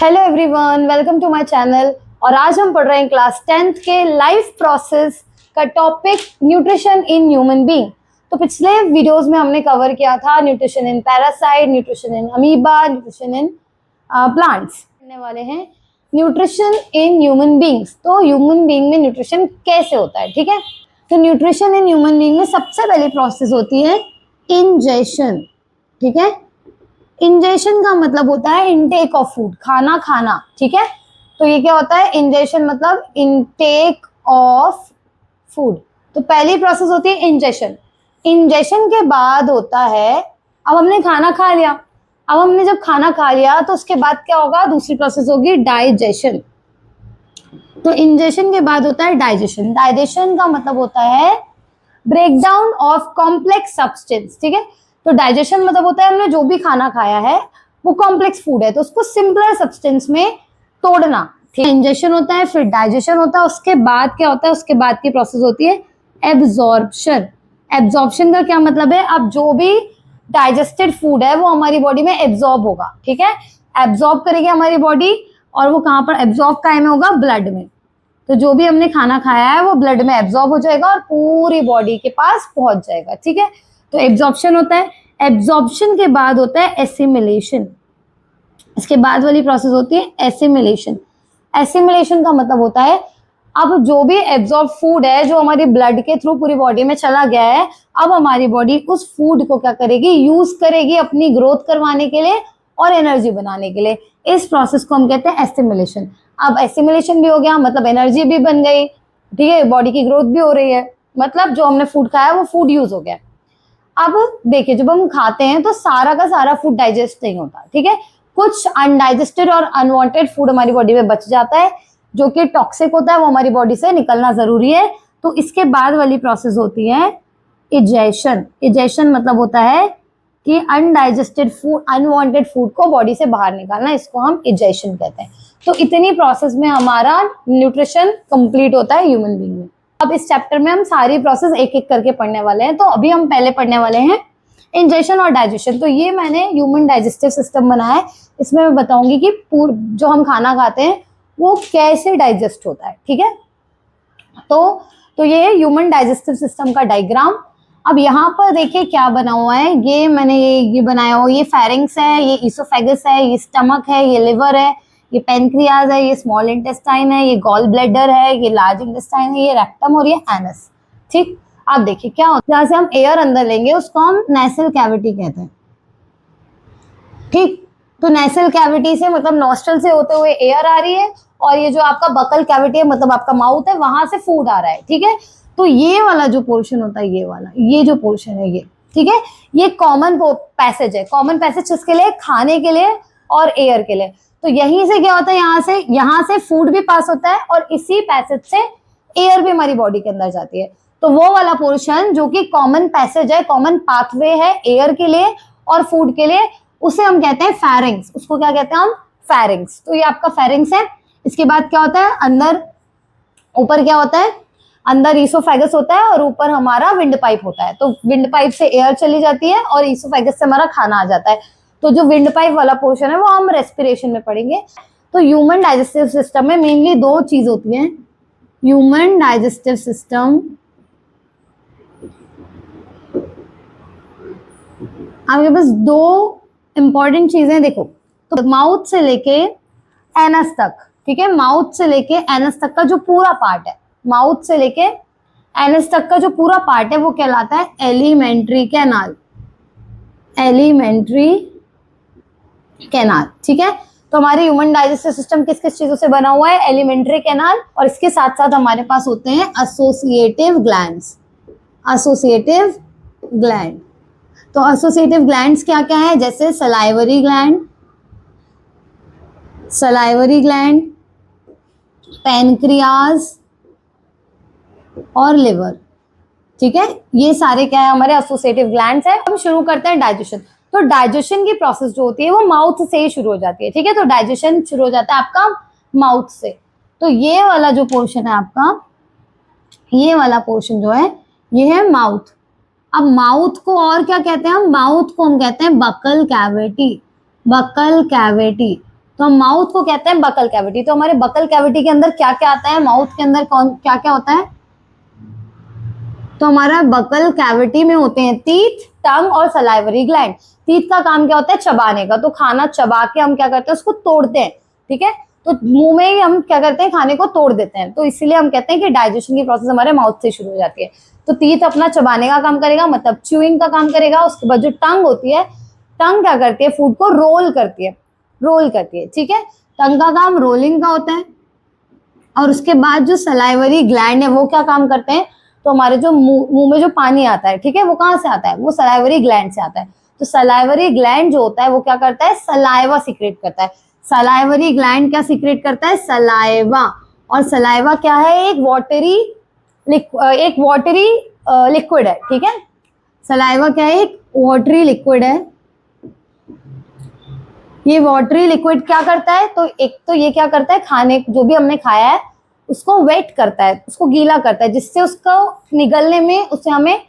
Hello everyone, welcome to my channel. और आज हम पढ़ रहे हैं क्लास 10th के लाइफ प्रोसेस का topic nutrition in human being. तो पिछले वीडियोस में हमने कवर किया था nutrition in parasite, nutrition in amoeba, nutrition in plants. करने वाले हैं न्यूट्रिशन इन ह्यूमन बीइंग्स। तो ह्यूमन बीइंग में न्यूट्रिशन कैसे होता है, ठीक है। तो न्यूट्रिशन इन ह्यूमन बीइंग में सबसे पहली प्रोसेस होती है इंजेशन, ठीक है। इंजेशन का मतलब होता है इनटेक ऑफ फूड, खाना खाना, ठीक है। तो ये क्या होता है, इंजेशन मतलब इनटेक ऑफ फूड। तो पहली प्रोसेस होती है इंजेशन। इंजेशन के बाद होता है, अब हमने खाना खा लिया। अब हमने जब खाना खा लिया तो उसके बाद क्या होगा, दूसरी प्रोसेस होगी डाइजेशन। तो इंजेशन के बाद होता है डाइजेशन। डाइजेशन का मतलब होता है ब्रेकडाउन ऑफ कॉम्प्लेक्स सब्सटेंस, ठीक है। तो डाइजेशन मतलब होता है हमने जो भी खाना खाया है वो कॉम्प्लेक्स फूड है तो उसको सिंपलर सब्सटेंस में तोड़ना, ठीक है। इंजेशन होता है, फिर डाइजेशन होता है, उसके बाद क्या होता है, उसके बाद की प्रोसेस होती है एब्जॉर्प्शन। एब्जॉर्प्शन का क्या मतलब है, अब जो भी डाइजेस्टेड फूड है वो हमारी बॉडी में एब्जॉर्ब होगा, ठीक है। एब्जॉर्ब करेगी हमारी बॉडी, और वो कहाँ पर एब्जॉर्ब काहे में होगा, ब्लड में। तो जो भी हमने खाना खाया है वो ब्लड में एब्जॉर्ब हो जाएगा और पूरी बॉडी के पास पहुंच जाएगा, ठीक है। तो एब्जॉर्प्शन होता है। एब्जॉर्प्शन के बाद होता है एसिमिलेशन। इसके बाद वाली प्रोसेस होती है एसिमिलेशन। एसिमिलेशन का मतलब होता है अब जो भी एब्जॉर्ब फूड है जो हमारी ब्लड के थ्रू पूरी बॉडी में चला गया है, अब हमारी बॉडी उस फूड को क्या करेगी, यूज करेगी अपनी ग्रोथ करवाने के लिए और एनर्जी बनाने के लिए। इस प्रोसेस को हम कहते हैं एसिमिलेशन। अब एसिमिलेशन भी हो गया मतलब एनर्जी भी बन गई, ठीक है, बॉडी की ग्रोथ भी हो रही है, मतलब जो हमने फूड खाया वो फूड यूज हो गया। अब देखिए, जब हम खाते हैं तो सारा का सारा फूड डाइजेस्ट नहीं होता, ठीक है। कुछ अनडाइजेस्टेड और अनवांटेड फूड हमारी बॉडी में बच जाता है जो कि टॉक्सिक होता है, वो हमारी बॉडी से निकलना जरूरी है। तो इसके बाद वाली प्रोसेस होती है इजेशन। इजेशन मतलब होता है कि अनडाइजेस्टेड फूड, अनवांटेड फूड को बॉडी से बाहर निकालना, इसको हम इजेशन कहते हैं। तो इतनी प्रोसेस में हमारा न्यूट्रिशन कंप्लीट होता है ह्यूमन बीइंग में। अब इस चैप्टर में हम सारी प्रोसेस एक एक करके पढ़ने वाले हैं। तो अभी हम पहले पढ़ने वाले हैं इंजेशन और डाइजेशन। तो ये मैंने ह्यूमन डाइजेस्टिव सिस्टम बनाया है, इसमें मैं बताऊंगी कि जो हम खाना खाते हैं वो कैसे डाइजेस्ट होता है, ठीक है। तो ये है ह्यूमन डाइजेस्टिव सिस्टम का डायग्राम। अब यहाँ पर देखिए क्या बना हुआ है, ये मैंने ये बनाया हुआ, ये फेरिंग्स है, ये इसोफेगस है, ये स्टमक है, ये लिवर है, ये पेनक्रियाज है, ये स्मॉल इंटेस्टाइन है, ये गॉल ब्लैडर है, ये लार्ज इंटेस्टाइन है, ये रेक्टम और ये एनस, ठीक। आप देखिए क्या होता है, जहाँ से हम एयर अंदर लेंगे उसको हम नेसल कैविटी कहते हैं, ठीक। तो नेसल कैविटी से मतलब नॉस्ट्रल से होते हुए एयर आ रही है, और ये जो आपका बकल कैविटी है मतलब आपका माउथ है, वहां से फूड आ रहा है, ठीक है। तो ये वाला जो पोर्शन होता है, ये वाला, ये जो पोर्शन है ये, ठीक है, ये कॉमन पैसेज है। कॉमन पैसेज किसके लिए, खाने के लिए और एयर के लिए। तो यहीं से क्या होता है, यहाँ से फूड भी पास होता है और इसी पैसेज से एयर भी हमारी बॉडी के अंदर जाती है। तो वो वाला पोर्शन जो कि कॉमन पैसेज है, कॉमन पाथवे है एयर के लिए और फूड के लिए, उसे हम कहते हैं फेरिंग्स। उसको क्या कहते हैं हम, फेरिंग्स। तो ये आपका फेरिंग्स है। इसके बाद क्या होता है, अंदर ऊपर क्या होता है, अंदर ईसोफेगस होता है और ऊपर हमारा विंड पाइप होता है। तो विंड पाइप से एयर चली जाती है और ईसोफेगस से हमारा खाना आ जाता है। तो जो विंड पाइप वाला पोर्शन है वो हम रेस्पिरेशन में पढ़ेंगे। तो ह्यूमन डाइजेस्टिव सिस्टम में मेनली दो चीज होती है। ह्यूमन डाइजेस्टिव सिस्टम, आपके पास दो इंपॉर्टेंट चीजें देखो। तो माउथ से लेके एनस तक, ठीक है, माउथ से लेके एनस तक का जो पूरा पार्ट है, माउथ से लेके एनस तक का जो पूरा पार्ट है वो कहलाता है एलिमेंट्री कैनाल। एलिमेंट्री कैनाल, ठीक है। तो हमारे ह्यूमन डाइजेस्टिव सिस्टम किस किस चीजों से बना हुआ है, एलिमेंट्री कैनाल, और इसके साथ साथ हमारे पास होते हैं एसोसिएटिव ग्लैंड्स। एसोसिएटिव ग्लैंड, तो एसोसिएटिव ग्लैंड्स क्या क्या है, जैसे salivary gland, salivary gland, pancreas और लिवर, ठीक है। ये सारे क्या है, हमारे एसोसिएटिव ग्लैंड्स है। हम शुरू करते हैं डाइजेशन। तो डाइजेशन की प्रोसेस जो होती है वो माउथ से ही शुरू हो जाती है, ठीक है। तो डाइजेशन शुरू हो जाता है आपका माउथ से। तो ये वाला जो पोर्शन है आपका, ये वाला पोर्शन जो है ये है माउथ। अब माउथ को और क्या कहते हैं हम, माउथ को हम कहते हैं बकल कैविटी। बकल कैविटी, तो हम माउथ को कहते हैं बकल कैविटी। तो हमारे बकल कैविटी के अंदर क्या क्या आता है, माउथ के अंदर कौन क्या क्या होता है? तो हमारा बकल कैविटी में होते हैं टीथ, टंग और सलाइवरी ग्लैंड। टीथ का काम क्या होता है? चबाने का। तो खाना चबा के हम क्या करते हैं? उसको तोड़ते हैं, ठीक है। तो मुंह में ही हम क्या करते हैं? खाने को तोड़ देते हैं। तो इसीलिए हम कहते हैं कि डाइजेशन की प्रोसेस हमारे माउथ से शुरू हो जाती है। तो टीथ अपना चबाने का काम करेगा, मतलब च्यूइंग का काम करेगा। उसके बाद जो टंग होती है, टंग क्या करती है? फूड को रोल करती है, रोल करती है, ठीक है। टंग का काम रोलिंग का होता है। और उसके बाद जो सलाइवरी ग्लैंड है वो क्या काम करते हैं? तो हमारे जो मुंह में जो पानी आता है, ठीक है, वो कहाँ से आता है? वो सलाइवरी ग्लैंड से आता है। तो सलाइवरी ग्लैंड जो होता है वो क्या करता है? सलाइवा सीक्रेट करता है। सलाइवरी ग्लैंड क्या सीक्रेट करता है? सलाइवा। और सलाइवा क्या है? एक वाटरी लिक्विड है, ठीक है। सलाइवा क्या है? एक वाटरी लिक्विड है। ये वाटरी लिक्विड क्या करता है? तो एक तो ये क्या करता है? खाने जो भी हमने खाया है उसको वेट करता है, उसको गीला करता है, जिससे उसको निगलने में, उससे हमें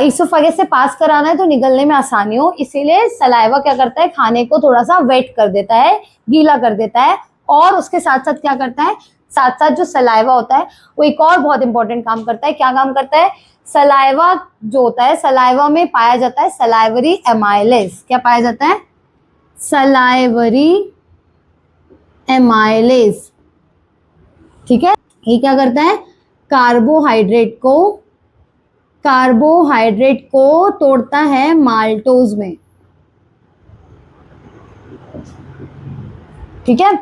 इसोफेगस से पास कराना है तो निगलने में आसानी हो। इसीलिए सलाइवा क्या करता है? खाने को थोड़ा सा वेट कर देता है, गीला कर देता है। और उसके साथ साथ क्या करता है? साथ साथ जो सलाइवा होता है वो एक और बहुत इंपॉर्टेंट काम करता है। क्या काम करता है? सलाइवा जो होता है, सलाइवा में पाया जाता है सलाइवरी एमाइलेज। क्या पाया जाता है? सलाइवरी एमाइलेज, ठीक है। ये क्या करता है? कार्बोहाइड्रेट को तोड़ता है माल्टोज में, ठीक है।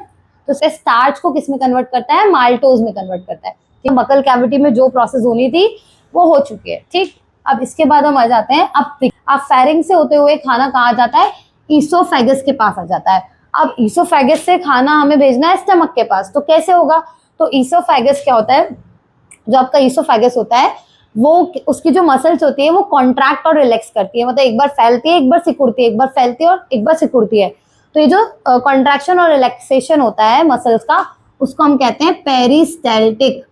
तो स्टार्च को किस में कन्वर्ट करता है? माल्टोज में कन्वर्ट करता है। बकल कैविटी में जो प्रोसेस होनी थी वो हो चुकी है, ठीक। अब इसके बाद हम आ जाते हैं, अब फेरिंग से होते हुए खाना कहाँ आ जाता है? ईसोफेगस के पास आ जाता है। अब ईसोफेगस से खाना हमें भेजना है स्टमक के पास, तो कैसे होगा? तो ईसोफेगस क्या होता है? जो आपका ईसोफेगस होता है वो, उसकी जो मसल्स होती है वो कॉन्ट्रैक्ट और रिलैक्स करती है, मतलब एक बार फैलती है, एक बार सिकुड़ती है, एक बार फैलती है और एक बार सिकुड़ती है। तो ये जो कॉन्ट्रैक्शन और रिलैक्सेशन होता है मसल्स का, उसको हम कहते हैं पेरिस्टेल्टिक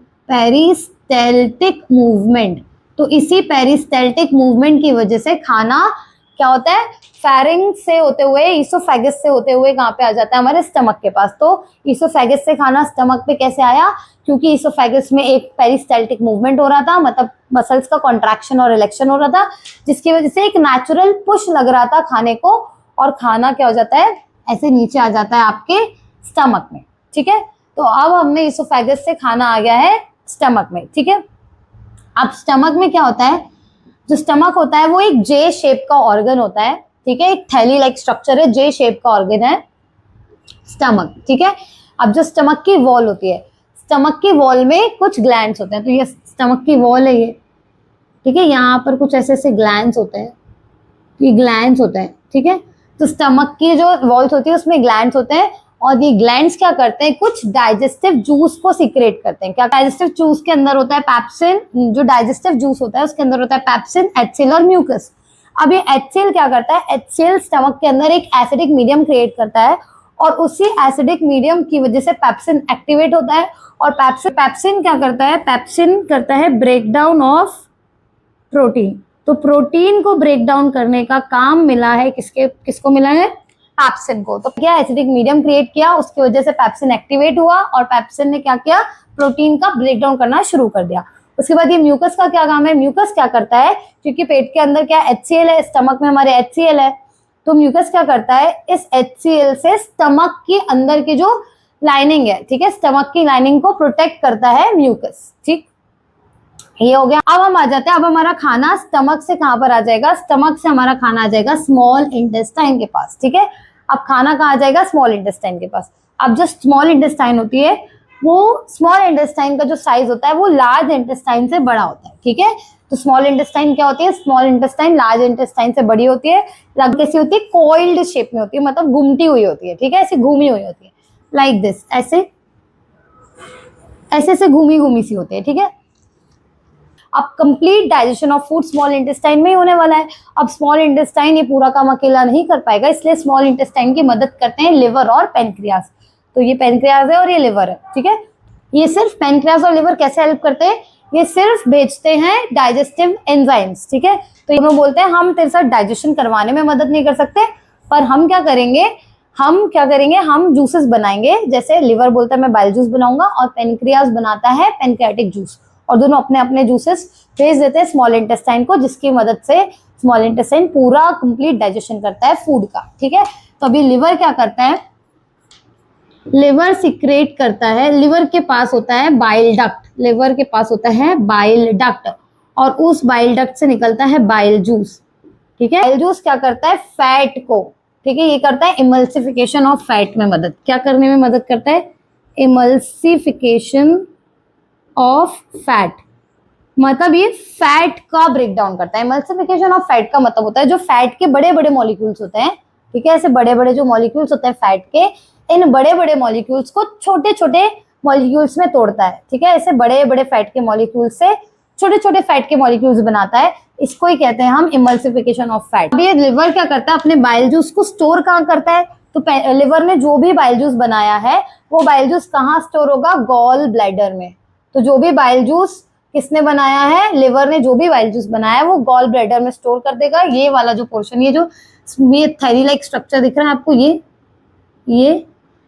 मूवमेंट। तो इसी पेरिस्टेल्टिक मूवमेंट की वजह से खाना क्या होता है? फेरिंग से होते हुए, ईसोफेगस से होते हुए कहाँ पे आ जाता है? हमारे स्टमक के पास। तो ईसोफेगस से खाना स्टमक पे कैसे आया? क्योंकि ईसोफेगस में एक पेरिस्टेल्टिक मूवमेंट हो रहा था, मतलब मसल्स का कॉन्ट्रैक्शन और रिलैक्शन हो रहा था, जिसकी वजह से एक नेचुरल पुश लग रहा था खाने को, और खाना क्या हो जाता है? ऐसे नीचे आ जाता है आपके स्टमक में, ठीक है। तो अब हमने ईसोफेगस से खाना आ गया है स्टमक में, ठीक है। अब स्टमक में क्या होता है? जो स्टमक होता है वो एक जे शेप का ऑर्गन होता है, ठीक है। एक थैली लाइक स्ट्रक्चर है, जे शेप का ऑर्गन है स्टमक, ठीक है। अब जो स्टमक की वॉल होती है, स्टमक की वॉल में कुछ ग्लैंड्स होते हैं। तो ये स्टमक की वॉल है ये, ठीक है। यहाँ पर कुछ ऐसे ऐसे ग्लैंड्स होते हैं, ये ग्लैंड्स होते हैं, ठीक है। तो स्टमक की जो वॉल्स होती है उसमें ग्लैंड्स होते हैं, और ये ग्लैंड्स क्या करते हैं? कुछ डाइजेस्टिव जूस को सीक्रेट करते हैं। क्या डाइजेस्टिव जूस के अंदर होता है? पेप्सिन। जो डाइजेस्टिव जूस होता है उसके अंदर होता है पेप्सिन, एचसीएल और म्यूकस। अब ये एचसीएल क्या करता है? एचसीएल स्टमक के अंदर एक एसिडिक मीडियम क्रिएट करता है, और उसी एसिडिक मीडियम की वजह से पेप्सिन एक्टिवेट होता है। और पेप्सिन क्या करता है? पेप्सिन करता है ब्रेक डाउन ऑफ प्रोटीन। तो प्रोटीन को ब्रेक डाउन करने का काम मिला है किसको मिला है? पेप्सिन को। तो क्या एसिडिक मीडियम क्रिएट किया, उसकी वजह से पेप्सिन एक्टिवेट हुआ, और पेप्सिन ने क्या किया? प्रोटीन का ब्रेक डाउन करना शुरू कर दिया। उसके बाद ये म्यूकस का क्या काम है? म्यूकस क्या करता है? क्योंकि पेट के अंदर क्या एचसीएल है, स्टमक में हमारे एचसीएल है, तो म्यूकस क्या करता है? इस एचसीएल से स्टमक के अंदर की जो लाइनिंग है, ठीक है, स्टमक की लाइनिंग को प्रोटेक्ट करता है म्यूकस, ठीक। ये हो गया। अब हम आ जाते हैं, अब हमारा खाना स्टमक से कहां पर आ जाएगा? स्टमक से हमारा खाना आ जाएगा स्मॉल इंटेस्टाइन के पास, ठीक है। अब खाना कहाँ आ जाएगा? स्मॉल इंटेस्टाइन के पास। अब जो स्मॉल इंटेस्टाइन होती है, वो स्मॉल इंटेस्टाइन का जो साइज होता है वो लार्ज इंटेस्टाइन से बड़ा होता है, ठीक है। तो स्मॉल इंटेस्टाइन क्या होती है? स्मॉल इंटेस्टाइन लार्ज इंटेस्टाइन से बड़ी होती है। लग कैसी होती है? कॉइल्ड शेप में होती है, मतलब घूमती हुई होती है, ठीक है, ऐसे घूमी हुई होती है, लाइक दिस, ऐसे ऐसे घूमी घूमी सी होती है, ठीक है। अब complete digestion of food small intestine में ही होने वाला है। अब स्मॉल इंटेस्टाइन ये पूरा काम अकेला नहीं कर पाएगा, इसलिए स्मॉल इंटेस्टाइन की मदद करते हैं लिवर और पेनक्रियास। तो ये पेनक्रियास है और ये लिवर है, ठीक है। ये सिर्फ पेनक्रियास और लिवर कैसे हेल्प करते हैं? ये सिर्फ भेजते हैं डाइजेस्टिव एंजाइम्स, ठीक है। तो ये लोग बोलते हैं हम तेरे साथ डाइजेशन करवाने में मदद नहीं कर सकते, पर हम क्या करेंगे? हम क्या करेंगे, हम जूसेस बनाएंगे। जैसे लिवर बोलता है मैं बाइल जूस बनाऊंगा और पेनक्रियास बनाता है पेनक्रियाटिक जूस, और दोनों अपने अपने जूसेस भेज देते हैं स्मॉल इंटेस्टाइन को, जिसकी मदद से स्मॉल इंटेस्टाइन पूरा कंप्लीट डाइजेशन करता है फूड का। ठीक है, तो अभी लिवर क्या करता है, लिवर सिक्रेट करता है, लिवर के पास होता है बाइल डक्ट, लिवर के पास होता है बाइल डक्ट, और उस बाइल डक्ट से निकलता है बाइल जूस। ठीक है, बाइल जूस क्या करता है, फैट को, ठीक है, ये करता है इमल्सिफिकेशन ऑफ फैट में मदद, क्या करने में मदद करता है, इमल्सिफिकेशन ऑफ फैट, मतलब ये फैट का ब्रेक डाउन करता है। इमल्सिफिकेशन ऑफ फैट का मतलब होता है जो फैट के बड़े बड़े मॉलिक्यूल्स होते हैं, ठीक है, ऐसे बड़े बड़े जो मॉलिक्यूल्स होते हैं फैट के, इन बड़े बड़े मॉलिक्यूल्स को छोटे छोटे मॉलिक्यूल्स में तोड़ता है। ठीक है, ऐसे बड़े बड़े फैट के मॉलिक्यूल्स से छोटे छोटे फैट के मॉलिक्यूल्स बनाता है, इसको ही कहते हैं हम इमल्सिफिकेशन ऑफ फैट। अब ये लिवर क्या करता है, अपने बाइल जूस को स्टोर कहाँ करता है, तो लिवर ने जो भी बाइल जूस बनाया है वो बाइल जूस कहाँ स्टोर होगा, गॉल ब्लैडर में। तो जो भी बाइल जूस किसने बनाया है, लिवर ने जो भी बाइल जूस बनाया है वो गॉल ब्लैडर में स्टोर कर देगा। ये वाला जो पोर्शन, ये जो ये थैली लाइक स्ट्रक्चर दिख रहा है आपको,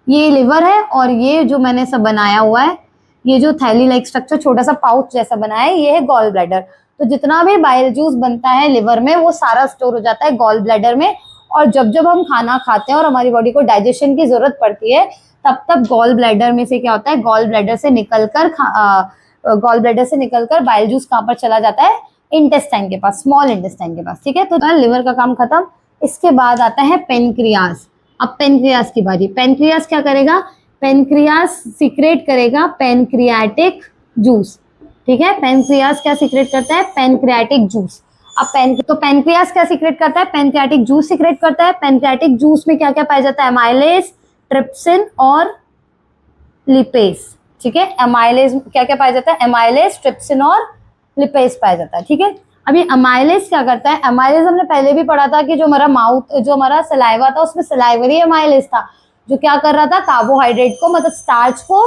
ये लिवर है, और ये जो मैंने सब बनाया हुआ है, ये जो थैली लाइक स्ट्रक्चर छोटा सा पाउच जैसा बनाया है, ये है गॉल ब्लैडर। तो जितना भी बाइल जूस बनता है लिवर में वो सारा स्टोर हो जाता है गॉल ब्लैडर में, और जब जब हम खाना खाते हैं और हमारी बॉडी को डाइजेशन की जरूरत पड़ती है, तब तब गॉल ब्लैडर में से क्या होता है, गॉल ब्लैडर से निकलकर बाइल जूस कहाँ पर चला जाता है, इंटेस्टाइन के पास, स्मॉल इंटेस्टाइन के पास। ठीक है, तो लिवर का काम खत्म। इसके बाद आता है पेनक्रियास। अब पेनक्रियास की बारी, पेनक्रियास क्या करेगा, पेनक्रियास सीक्रेट करेगा पेनक्रियाटिक जूस। ठीक है, पेनक्रियास क्या सीक्रेट करता है, पेनक्रियाटिक जूस। अब तो पेनक्रियास क्या सीक्रेट करता है, पेनक्रियाटिक जूस सीक्रेट करता है। पेनक्रियाटिक जूस में क्या क्या पाया जाता है, एमाइलेज, ट्रिप्सिन और लिपेज। ठीक है, एमाइलेज क्या क्या पाया जाता है, एमाइलेज, ट्रिप्सिन और लिपेज पाया जाता है। ठीक है, अभी एमाइलेज क्या करता है, एमाइलेज हमने पहले भी पढ़ा था कि जो हमारा सलाइवा था उसमें सलाइवरी एमाइलेज था, जो क्या कर रहा था, कार्बोहाइड्रेट को, मतलब स्टार्च को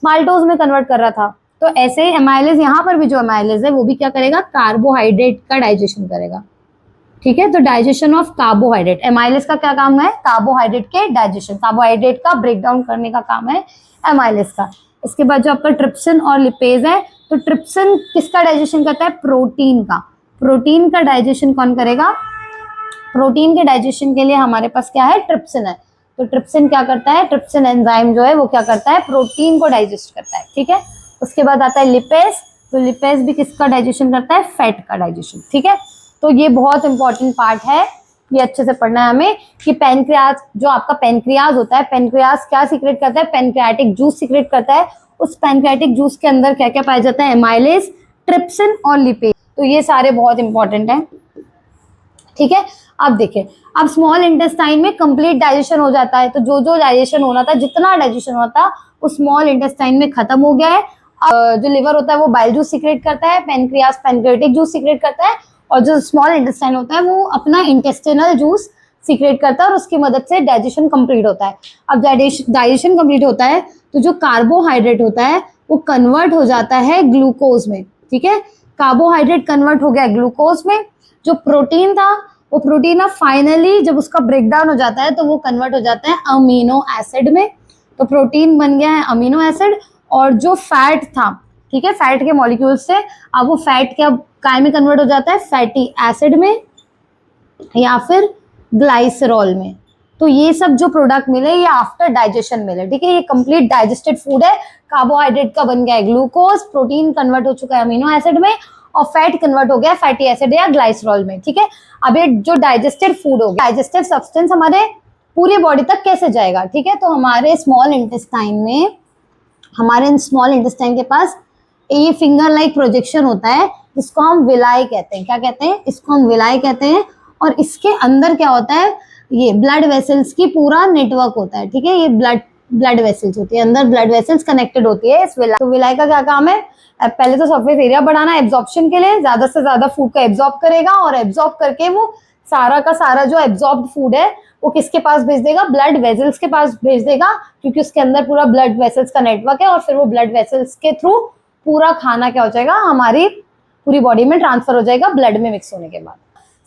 माल्टोज में कन्वर्ट कर रहा था। तो ऐसे ही एमाइलेज, यहाँ पर भी जो एमाइलेज है वो भी क्या करेगा, कार्बोहाइड्रेट का डाइजेशन करेगा। ठीक है, तो डाइजेशन ऑफ कार्बोहाइड्रेट, एमाइलेज का क्या काम है, कार्बोहाइड्रेट के डाइजेशन, कार्बोहाइड्रेट का ब्रेक डाउन करने का काम है एमाइलेज का। इसके बाद जो आपका ट्रिप्सिन और लिपेज है, तो ट्रिप्सिन किसका डाइजेशन करता है, प्रोटीन का। प्रोटीन का डाइजेशन कौन करेगा, प्रोटीन के डाइजेशन के लिए हमारे पास क्या है, ट्रिप्सिन है। तो ट्रिप्सिन क्या करता है, ट्रिप्सिन एंजाइम जो है वो क्या करता है, प्रोटीन को डाइजेस्ट करता है। ठीक है, उसके बाद आता है लिपेज, तो लिपेज भी किसका डाइजेशन करता है, फैट का डाइजेशन। ठीक है, तो ये बहुत इंपॉर्टेंट पार्ट है, ये अच्छे से पढ़ना है हमें कि पेनक्रियाज, जो आपका पेनक्रियाज होता है, पेनक्रियाज क्या सीक्रेट करता है, पेनक्रियाटिक जूस सीक्रेट करता है। उस पेनक्रियाटिक जूस के अंदर क्या क्या पाया जाता है, एमाइलेज, ट्रिप्सिन और लिपेज। तो ये सारे बहुत इंपॉर्टेंट है। ठीक है, अब देखिए, अब स्मॉल इंटेस्टाइन में कंप्लीट डाइजेशन हो जाता है, तो जो जो डाइजेशन होना था, जितना डाइजेशन होना था उस स्मॉल इंटेस्टाइन में खत्म हो गया है। जो लिवर होता है वो बाइल जूस सीक्रेट करता है, पेनक्रियाज पेनक्रियाटिक जूस सीक्रेट करता है, और जो स्मॉल इंटेस्टाइन होता है वो अपना इंटेस्टिनल जूस सीक्रेट करता है, और उसकी मदद से डाइजेशन कंप्लीट होता है। अब डाइजेशन कंप्लीट होता है तो जो कार्बोहाइड्रेट होता है वो कन्वर्ट हो जाता है ग्लूकोज में। ठीक है, कार्बोहाइड्रेट कन्वर्ट हो गया ग्लूकोज में। जो प्रोटीन था वो प्रोटीन अब फाइनली जब उसका ब्रेक डाउन हो जाता है तो वो कन्वर्ट हो जाता है अमीनो एसिड में। तो प्रोटीन बन गया है अमीनो एसिड, और जो फैट था, ठीक है, फैट के मॉलिक्यूल से अब वो फैट क्या काय में कन्वर्ट हो जाता है, फैटी एसिड में या फिर ग्लाइसरॉल में। तो ये सब जो प्रोडक्ट मिले ये आफ्टर डाइजेशन मिले। ठीक है, ये कंप्लीट डाइजेस्टेड फूड है। कार्बोहाइड्रेट का बन गया है ग्लूकोज, प्रोटीन कन्वर्ट हो चुका है अमीनो एसिड में, और फैट कन्वर्ट हो गया फैटी एसिड या ग्लाइसरॉल में। ठीक है, अब ये जो डाइजेस्टेड फूड हो गया, डाइजेस्टिव सब्सटेंस हमारे पूरी बॉडी तक कैसे जाएगा। ठीक है, तो हमारे स्मॉल इंटेस्टाइन के पास ये फिंगर लाइक प्रोजेक्शन होता है, जिसको हम विलाई कहते हैं। क्या कहते हैं, इसको हम विलाई कहते हैं। और इसके अंदर क्या होता है, ये ब्लड वेसल्स की पूरा नेटवर्क होता है। ठीक है, ये ब्लड वेसल्स होती है, अंदर ब्लड वेसल्स कनेक्टेड होती है इस विलाई। तो विलाई का क्या काम है, पहले तो सरफेस एरिया बढ़ाना एब्जॉर्प्शन के लिए, ज्यादा से ज्यादा फूड को एब्जॉर्ब करेगा, और एब्जॉर्ब करके वो सारा का सारा जो एब्जॉर्ब फूड है वो किसके पास भेज देगा, ब्लड वेसल्स के पास भेज देगा, क्योंकि उसके अंदर पूरा ब्लड वेसल्स का नेटवर्क है। और फिर वो ब्लड वेसल्स के थ्रू पूरा खाना क्या हो जाएगा, हमारी पूरी बॉडी में ट्रांसफर हो जाएगा ब्लड में मिक्स होने के बाद।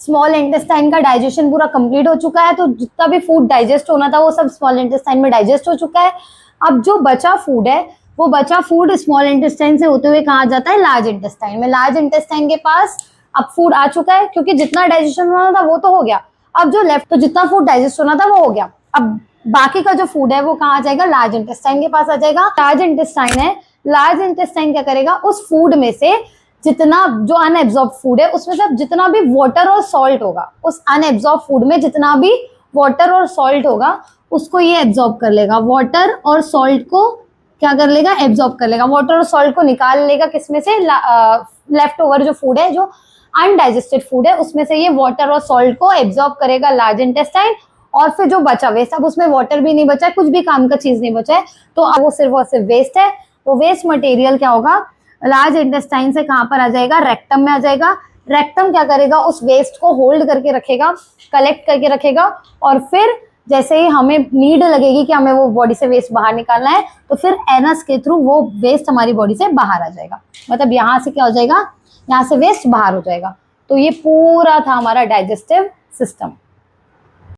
स्मॉल इंटेस्टाइन का डाइजेशन पूरा कंप्लीट हो चुका है, तो जितना भी फूड डाइजेस्ट होना था वो सब स्मॉल इंटेस्टाइन में डाइजेस्ट हो चुका है। अब जो बचा फूड है, वो बचा फूड स्मॉल इंटेस्टाइन से होते हुए कहाँ जाता है, लार्ज इंटेस्टाइन में। लार्ज इंटेस्टाइन के पास अब फूड आ चुका है, क्योंकि जितना डाइजेशन होना था वो तो हो गया। अब जो लेफ्ट, तो जितना फूड डाइजेस्ट होना था वो हो गया। अब बाकी का जो फूड है वो कहाँ आ जाएगा, लार्ज इंटेस्टाइन के पास आ जाएगा। लार्ज इंटेस्टाइन है, लार्ज इंटेस्टाइन क्या करेगा, उस फूड में से जितना जो अनएब्जॉर्ब फूड है उसमें से जितना भी वाटर और सॉल्ट होगा, उस अनएब्जॉर्ब फूड में जितना भी वाटर और सॉल्ट होगा उसको ये एब्जॉर्ब कर लेगा। वाटर और सॉल्ट को क्या कर लेगा, एब्जॉर्ब कर लेगा। वाटर और सॉल्ट को निकाल लेगा किसमें से, लेफ्ट ओवर जो फूड है, जो अनडाइजेस्टेड फूड है, उसमें से ये वाटर और सॉल्ट को एब्जॉर्ब करेगा लार्ज इंटेस्टाइन। और फिर जो बचा वेस्ट, अब उसमें वाटर भी नहीं बचा है, कुछ भी काम का चीज नहीं बचा है, तो अब वो सिर्फ वेस्ट है। वो वेस्ट मटेरियल क्या होगा, लार्ज इंटेस्टाइन से कहाँ पर आ जाएगा, रेक्टम में आ जाएगा। रेक्टम क्या करेगा, उस वेस्ट को होल्ड करके रखेगा, कलेक्ट करके रखेगा। और फिर जैसे ही हमें नीड लगेगी कि हमें वो बॉडी से वेस्ट बाहर निकालना है, तो फिर एनस के थ्रू वो वेस्ट हमारी बॉडी से बाहर आ जाएगा। मतलब यहाँ से क्या हो जाएगा, यहाँ से वेस्ट बाहर हो जाएगा। तो ये पूरा था हमारा डाइजेस्टिव सिस्टम।